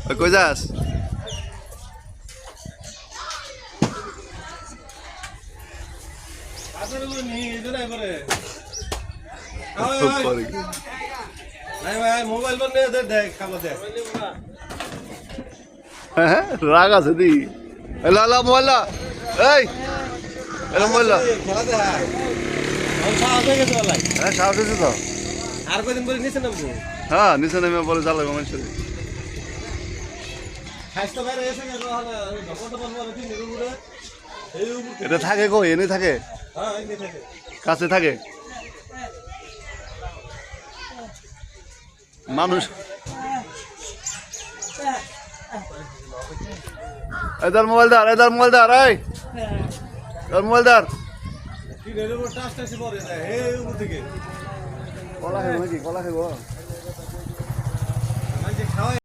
কই যাস? হ্যাঁ রাগ আছে দি এলো এলো মোবাইল এই এলো মোবাইল হ্যাঁ সাহস হয়েছে তো আর কদিন পরে নিচে নামবো হ্যাঁ নিচে নেমে বলে চালাবো মানুষের খাইতে বাইরে এসে গেল হলে ঢকতে পারবো আর তিন দিন উপরে এই উপরে এটা থাকে কো এনে থাকে হ্যাঁ এই থাকে কাছে থাকে মানুষ এদার মোবাইল দার এই তোর মোবাইল দার তিন দিন উপরে টাচ টাচি পরে যায় এই উপর থেকে কলা খাইব নাকি কলা খাইব মানে খাওয়া